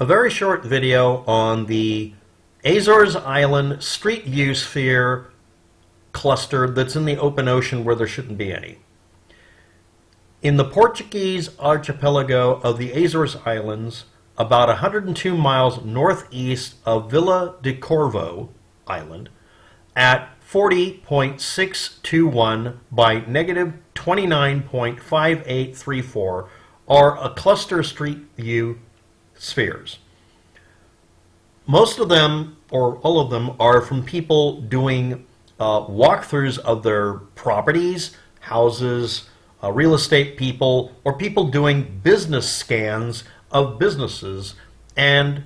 A very short video on the Azores Island Street View Sphere cluster that's in the open ocean where there shouldn't be any. In the Portuguese archipelago of the Azores Islands, about 102 miles northeast of Vila de Corvo Island, at 40.621 by negative 29.5834, are a cluster street view spheres. Most of them, or all of them, are from people doing walkthroughs of their properties, houses, real estate people, or people doing business scans of businesses. And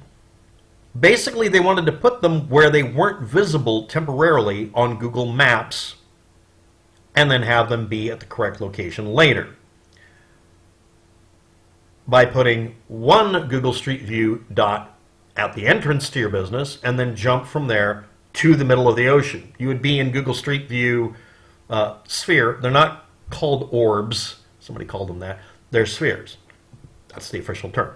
basically they wanted to put them where they weren't visible temporarily on Google Maps and then have them be at the correct location later by putting one Google Street View dot at the entrance to your business and then jump from there to the middle of the ocean. You would be in Google Street View sphere. They're not called orbs. Somebody called them that. They're spheres. That's the official term.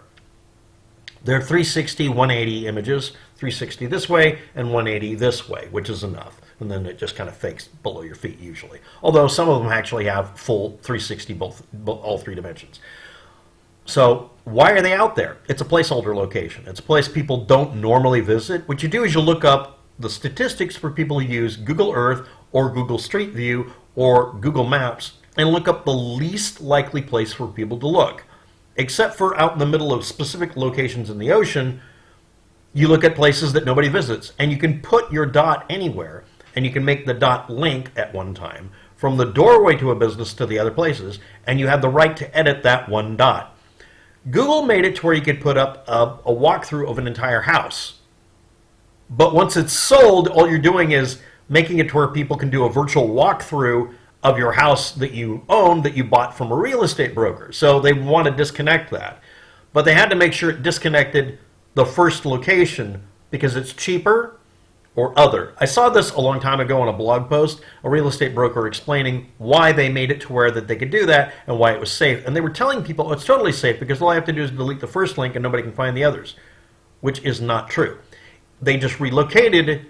They're 360, 180 images, 360 this way and 180 this way, which is enough. And then it just kind of fakes below your feet usually. Although some of them actually have full 360, all three dimensions. So why are they out there? It's a placeholder location. It's a place people don't normally visit. What you do is you look up the statistics for people who use Google Earth or Google Street View or Google Maps and look up the least likely place for people to look. Except for out in the middle of specific locations in the ocean, you look at places that nobody visits. And you can put your dot anywhere, and you can make the dot link at one time from the doorway to a business to the other places, and you have the right to edit that one dot. Google made it to where you could put up a walkthrough of an entire house. But once it's sold, all you're doing is making it to where people can do a virtual walkthrough of your house that you own, that you bought from a real estate broker. So they want to disconnect that. But they had to make sure it disconnected the first location because it's cheaper or other. I saw this a long time ago on a blog post, a real estate broker explaining why they made it to where that they could do that and why it was safe. And they were telling people it's totally safe because all I have to do is delete the first link and nobody can find the others, which is not true. They just relocated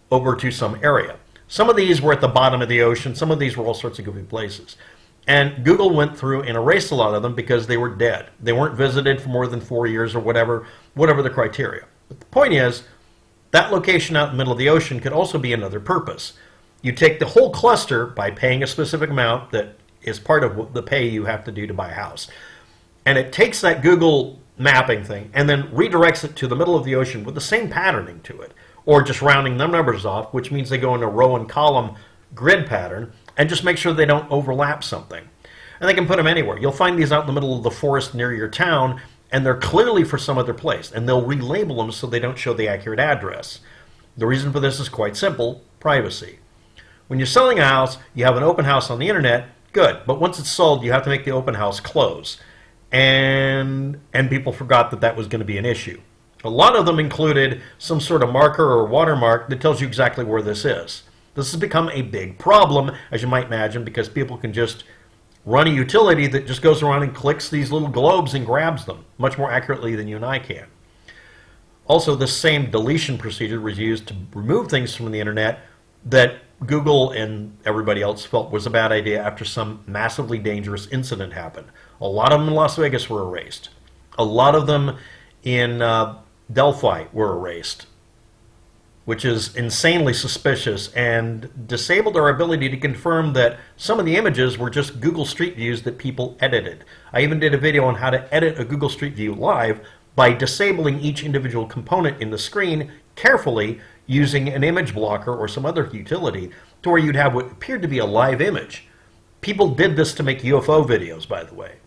over to some area. Some of these were at the bottom of the ocean. Some of these were all sorts of goofy places. And Google went through and erased a lot of them because they were dead. They weren't visited for more than 4 years or whatever the criteria. But the point is, that location out in the middle of the ocean could also be another purpose. You take the whole cluster by paying a specific amount that is part of the pay you have to do to buy a house. And it takes that Google mapping thing and then redirects it to the middle of the ocean with the same patterning to it. Or just rounding them numbers off, which means they go in a row and column grid pattern, and just make sure they don't overlap something. And they can put them anywhere. You'll find these out in the middle of the forest near your town, and they're clearly for some other place, and they'll relabel them so they don't show the accurate address. The reason for this is quite simple: privacy. When you're selling a house, you have an open house on the internet, good, but once it's sold, you have to make the open house close. And people forgot that that was going to be an issue. A lot of them included some sort of marker or watermark that tells you exactly where this is. This has become a big problem, as you might imagine, because people can just run a utility that just goes around and clicks these little globes and grabs them much more accurately than you and I can. Also, this same deletion procedure was used to remove things from the internet that Google and everybody else felt was a bad idea after some massively dangerous incident happened. A lot of them in Las Vegas were erased. A lot of them in Delphi were erased, which is insanely suspicious and disabled our ability to confirm that some of the images were just Google Street Views that people edited. I even did a video on how to edit a Google Street View live by disabling each individual component in the screen carefully using an image blocker or some other utility to where you'd have what appeared to be a live image. People did this to make UFO videos, by the way.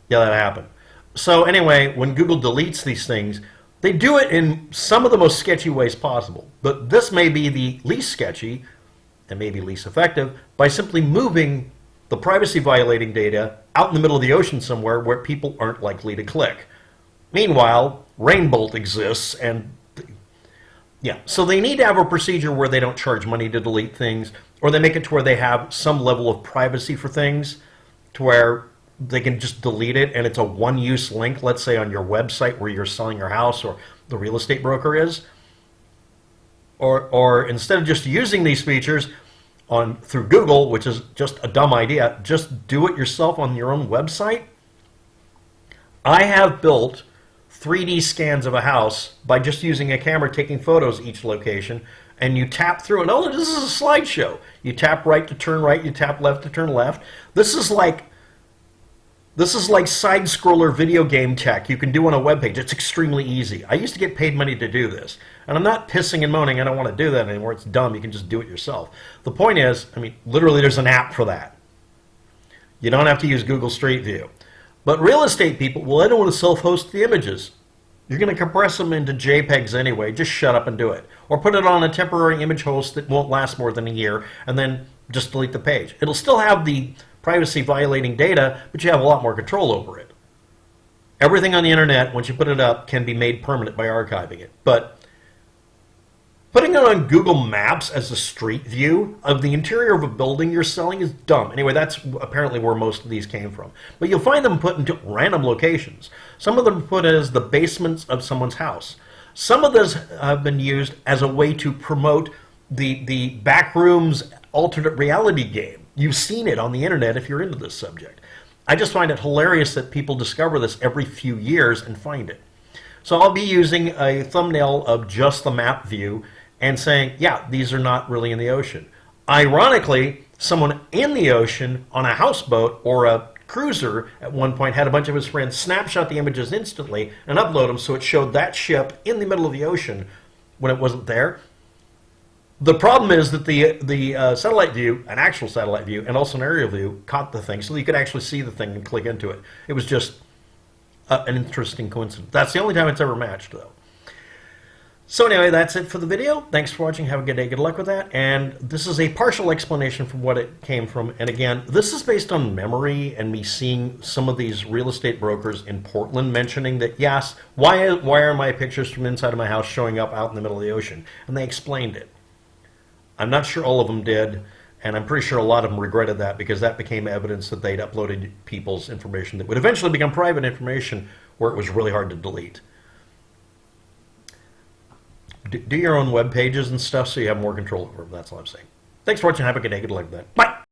Yeah, that happened. So anyway, when Google deletes these things, they do it in some of the most sketchy ways possible. But this may be the least sketchy, and maybe least effective, by simply moving the privacy violating data out in the middle of the ocean somewhere where people aren't likely to click. Meanwhile, Rainbolt exists, and yeah, so they need to have a procedure where they don't charge money to delete things, or they make it to where they have some level of privacy for things, to where they can just delete it and it's a one-use link, let's say on your website where you're selling your house or the real estate broker is. Or instead of just using these features through Google, which is just a dumb idea, just do it yourself on your own website. I have built 3D scans of a house by just using a camera taking photos each location, and you tap through, and oh, this is a slideshow. You tap right to turn right, you tap left to turn left. This is like side-scroller video game tech you can do on a web page. It's extremely easy. I used to get paid money to do this. And I'm not pissing and moaning, I don't want to do that anymore. It's dumb. You can just do it yourself. The point is, I mean, literally there's an app for that. You don't have to use Google Street View. But real estate people, well, I don't want to self-host the images. You're going to compress them into JPEGs anyway. Just shut up and do it. Or put it on a temporary image host that won't last more than a year, and then just delete the page. It'll still have the privacy-violating data, but you have a lot more control over it. Everything on the internet, once you put it up, can be made permanent by archiving it. But putting it on Google Maps as a street view of the interior of a building you're selling is dumb. Anyway, that's apparently where most of these came from. But you'll find them put into random locations. Some of them put as the basements of someone's house. Some of those have been used as a way to promote the Backrooms alternate reality game. You've seen it on the internet if you're into this subject. I just find it hilarious that people discover this every few years and find it. So I'll be using a thumbnail of just the map view and saying, yeah, these are not really in the ocean. Ironically, someone in the ocean on a houseboat or a cruiser at one point had a bunch of his friends snapshot the images instantly and upload them so it showed that ship in the middle of the ocean when it wasn't there. The problem is that the satellite view, an actual satellite view, and also an aerial view caught the thing, so you could actually see the thing and click into it. It was just an interesting coincidence. That's the only time it's ever matched, though. So anyway, that's it for the video. Thanks for watching. Have a good day. Good luck with that. And this is a partial explanation from what it came from. And again, this is based on memory and me seeing some of these real estate brokers in Portland mentioning that, yes, why are my pictures from inside of my house showing up out in the middle of the ocean? And they explained it. I'm not sure all of them did, and I'm pretty sure a lot of them regretted that because that became evidence that they'd uploaded people's information that would eventually become private information where it was really hard to delete. Do your own web pages and stuff so you have more control over them. That's all I'm saying. Thanks for watching. Have a good day. Good luck with that. Bye.